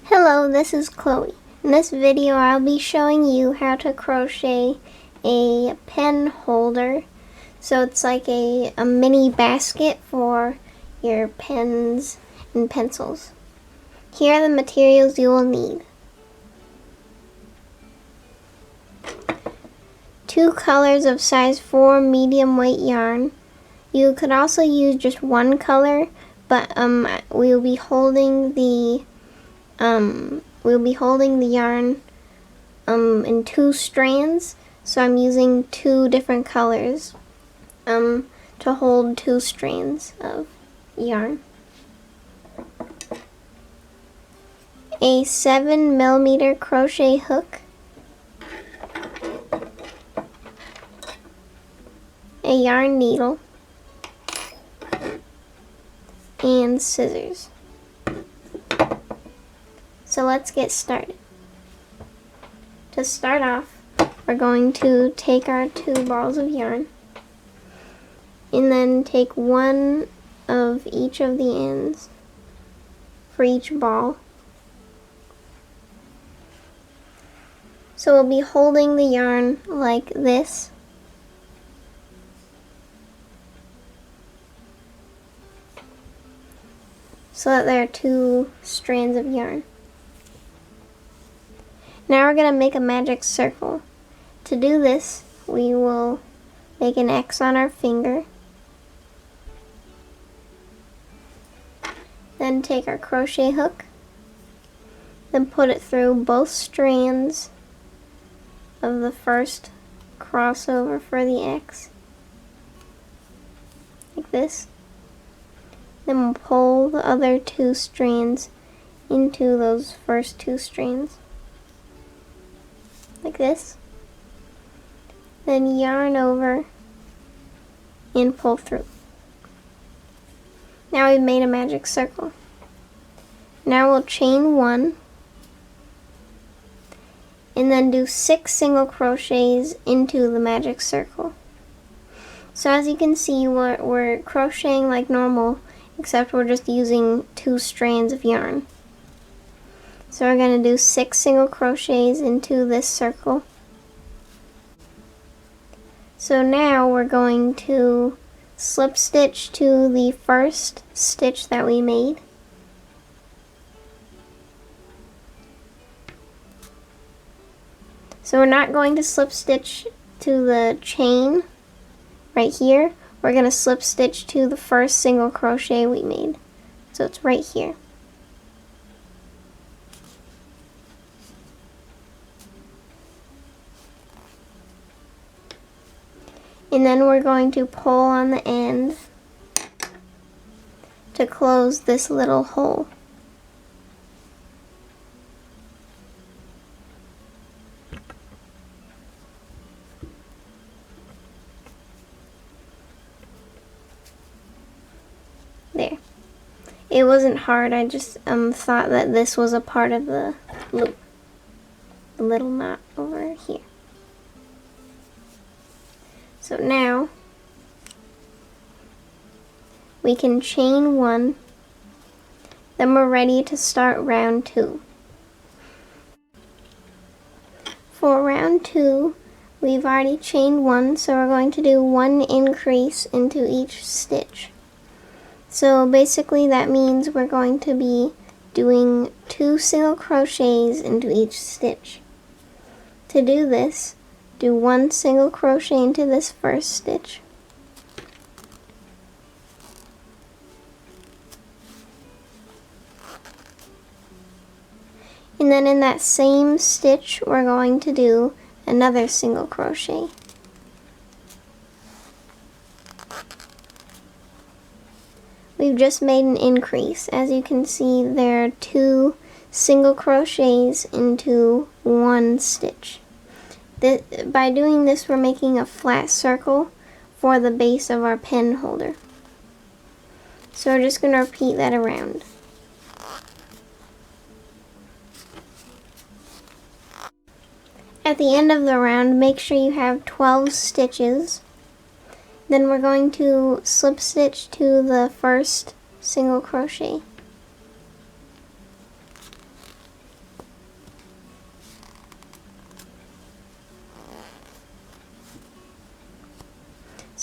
Hello, this is Chloe. In this video I'll be showing you how to crochet a pen holder. So it's like a mini basket for your pens and pencils. Here are the materials you will need. 2 colors of size 4 medium weight yarn. You could also use just one color, but we'll be holding the yarn in 2 strands, so I'm using 2 different colors to hold 2 strands of yarn. A 7mm crochet hook, a yarn needle, and scissors. So let's get started. To start off, we're going to take our 2 balls of yarn and then take one of each of the ends for each ball. So we'll be holding the yarn like this. So that there are 2 strands of yarn. Now we're going to make a magic circle. To do this, we will make an X on our finger. Then take our crochet hook. Then put it through both strands of the first crossover for the X. Like this. Then we'll pull the other 2 strands into those first 2 strands. Like this. Then yarn over and pull through. Now we've made a magic circle. Now we'll chain 1 and then do 6 single crochets into the magic circle. So as you can see, we're crocheting like normal, except we're just using 2 strands of yarn. So we're going to do 6 single crochets into this circle. So now we're going to slip stitch to the first stitch that we made. So we're not going to slip stitch to the chain right here. We're going to slip stitch to the first single crochet we made. So it's right here. And then we're going to pull on the end to close this little hole. There. It wasn't hard, I just thought that this was a part of the loop. The little knot over here. So now we can chain 1, then we're ready to start round 2. For round 2, we've already chained 1, so we're going to do 1 increase into each stitch. So basically that means we're going to be doing 2 single crochets into each stitch. To do this, do 1 single crochet into this first stitch. And then in that same stitch, we're going to do another single crochet. We've just made an increase. As you can see, there are 2 single crochets into 1 stitch. By doing this, we're making a flat circle for the base of our pen holder. So we're just going to repeat that around. At the end of the round, make sure you have 12 stitches. Then we're going to slip stitch to the first single crochet.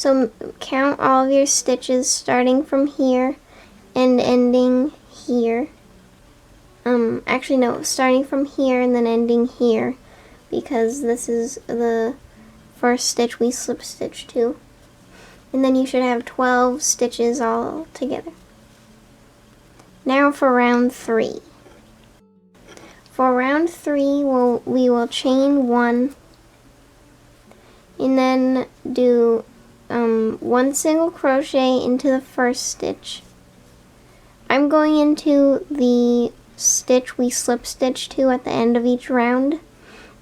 So count all of your stitches starting from here and ending here. Actually no, starting from here and then ending here, because this is the first stitch we slip stitch to. And then you should have 12 stitches all together. Now for round 3. For round 3, we will chain 1 and then do 1 single crochet into the first stitch. I'm going into the stitch we slip stitch to at the end of each round,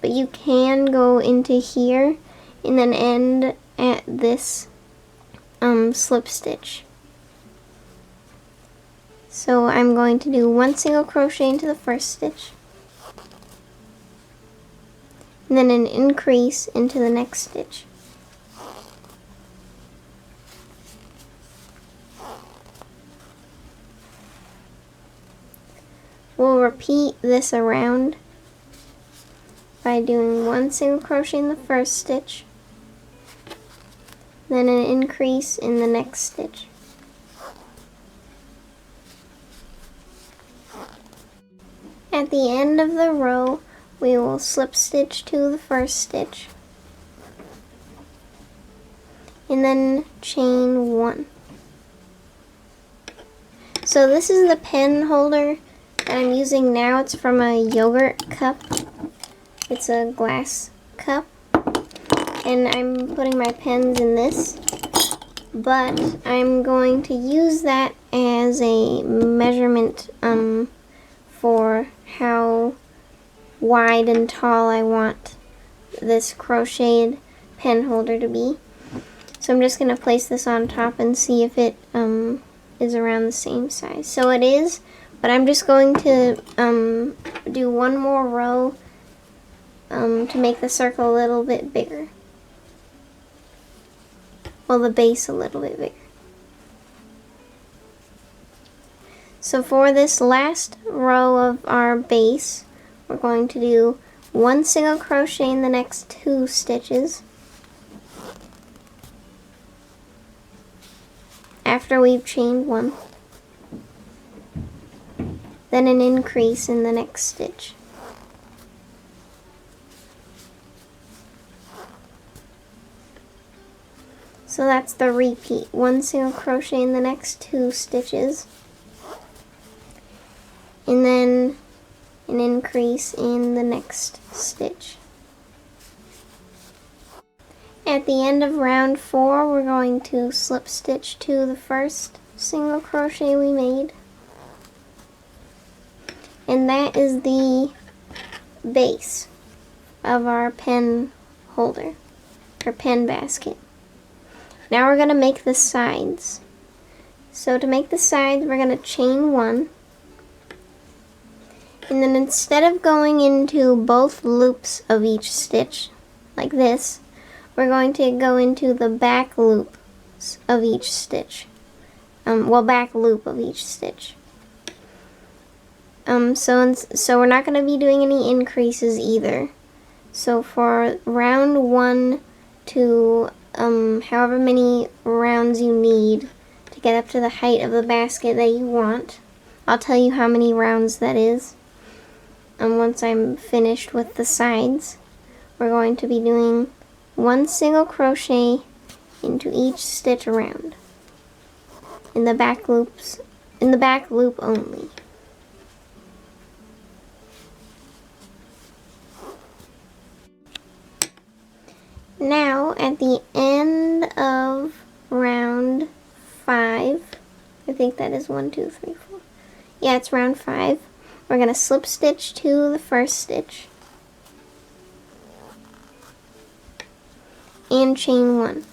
but you can go into here and then end at this slip stitch. So I'm going to do 1 single crochet into the first stitch, and then an increase into the next stitch. We'll repeat this around by doing 1 single crochet in the first stitch, then an increase in the next stitch. At the end of the row, we will slip stitch to the first stitch and then chain 1. So this is the pen holder that I'm using now. It's from a yogurt cup. It's a glass cup, and I'm putting my pens in this, but I'm going to use that as a measurement for how wide and tall I want this crocheted pen holder to be. So I'm just going to place this on top and see if it is around the same size. So it is, but I'm just going to do one more row to make the circle a little bit bigger. Well, the base a little bit bigger. So for this last row of our base, we're going to do 1 single crochet in the next 2 stitches after we've chained 1, then an increase in the next stitch. So that's the repeat. 1 single crochet in the next 2 stitches, and then an increase in the next stitch. At the end of round 4, we're going to slip stitch to the first single crochet we made, and that is the base of our pen holder, or pen basket. Now we're going to make the sides. So to make the sides, we're going to chain 1, and then instead of going into both loops of each stitch like this, we're going to go into the back loops of each stitch. Back loop of each stitch. So we're not going to be doing any increases either. So for round 1 to however many rounds you need to get up to the height of the basket that you want, I'll tell you how many rounds that is. Once I'm finished with the sides, we're going to be doing 1 single crochet into each stitch around in the back loops, in the back loop only. Now at the end of round 5, I think that is 1, 2, 3, 4. Yeah, it's round 5. We're going to slip stitch to the first stitch and chain 1.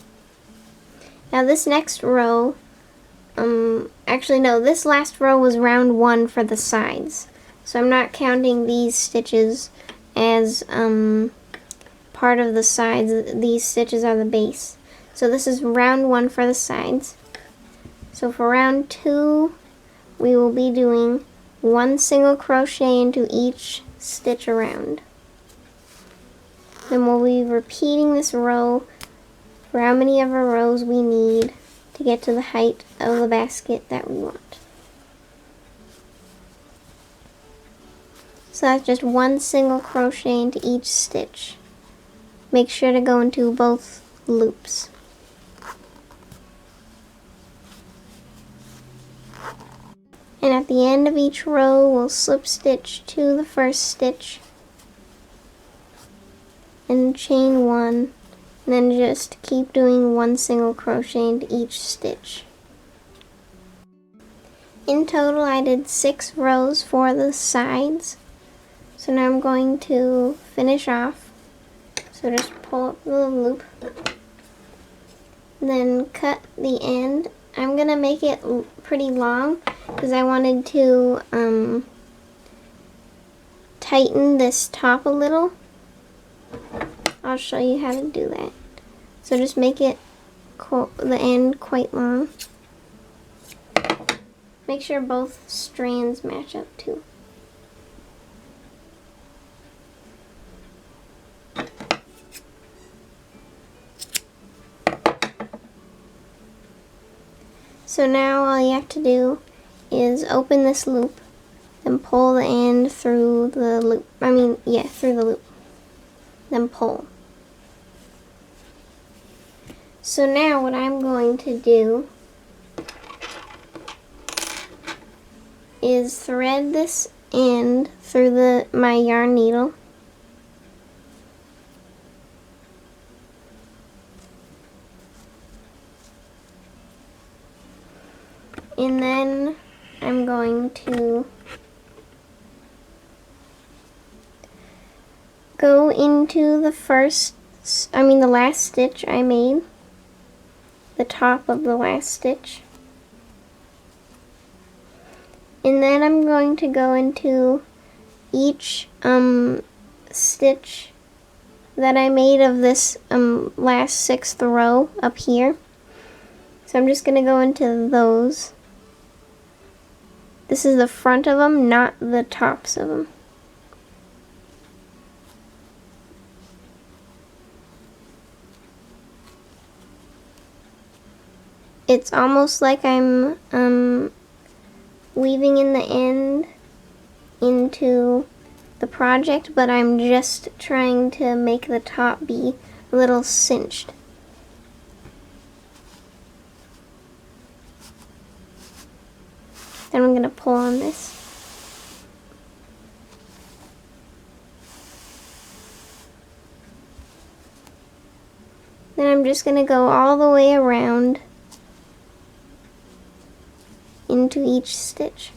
Now this next row, actually no, this last row was round 1 for the sides. So I'm not counting these stitches as part of the sides. These stitches are the base. So this is round 1 for the sides. So for round 2, we will be doing 1 single crochet into each stitch around. Then we'll be repeating this row for how many of our rows we need to get to the height of the basket that we want. So that's just one single crochet into each stitch. Make sure to go into both loops. And at the end of each row, we'll slip stitch to the first stitch and chain one, and then just keep doing one single crochet into each stitch. In total, I did 6 rows for the sides. So now I'm going to finish off. So just pull up the loop, then cut the end. I'm gonna make it pretty long because I wanted to tighten this top a little. I'll show you how to do that. So just make it the end quite long. Make sure both strands match up too. So now all you have to do is open this loop and pull the end through the loop. Through the loop. Then pull. So now what I'm going to do is thread this end through my yarn needle. And then I'm going to go into the last stitch I made, the top of the last stitch. And then I'm going to go into each stitch that I made of this last 6th row up here. So I'm just going to go into those. This is the front of them, not the tops of them. It's almost like I'm weaving in the end into the project, but I'm just trying to make the top be a little cinched. Then I'm going to pull on this. Then I'm just going to go all the way around into each stitch.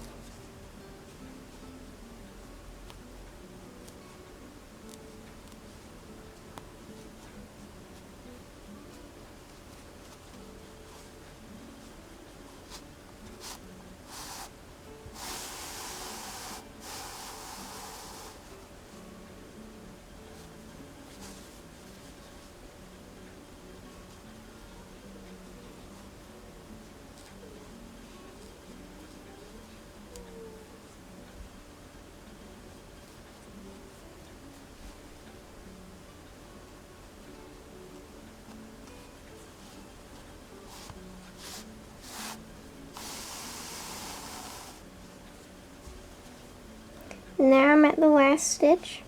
Now I'm at the last stitch,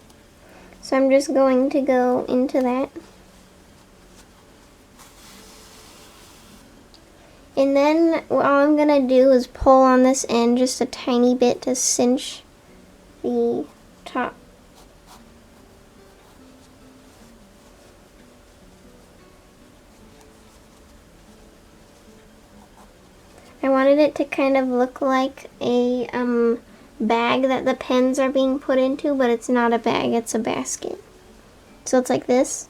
so I'm just going to go into that. And then all I'm going to do is pull on this end just a tiny bit to cinch the top. I wanted it to kind of look like a bag that the pens are being put into, but it's not a bag, it's a basket. So it's like this.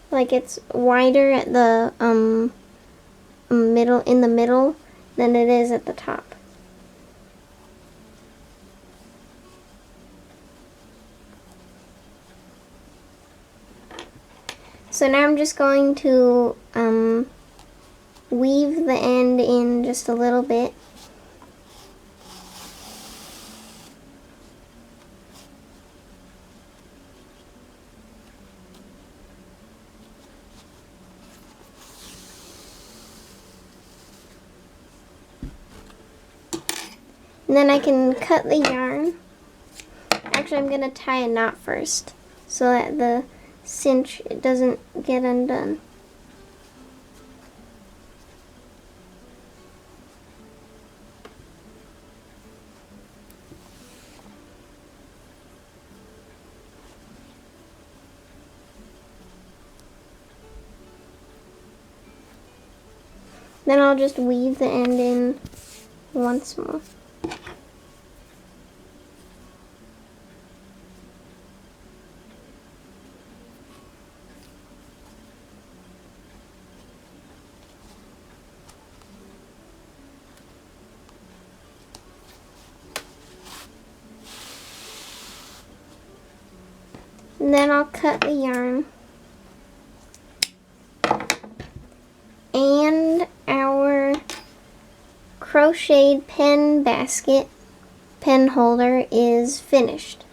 Like it's wider at the middle than it is at the top. So now I'm just going to weave the end in just a little bit. And then I can cut the yarn. Actually, I'm gonna tie a knot first so that the cinch doesn't get undone. Then I'll just weave the end in once more. And then I'll cut the yarn. And our crocheted pen basket, pen holder is finished.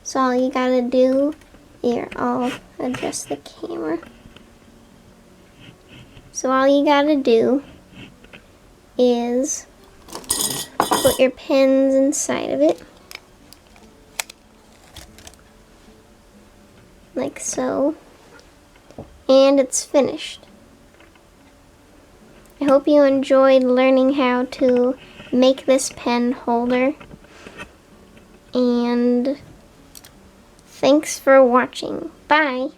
So all you gotta do, here, I'll adjust the camera. So all you gotta do is put your pens inside of it, like so, and it's finished. I hope you enjoyed learning how to make this pen holder, and thanks for watching. Bye!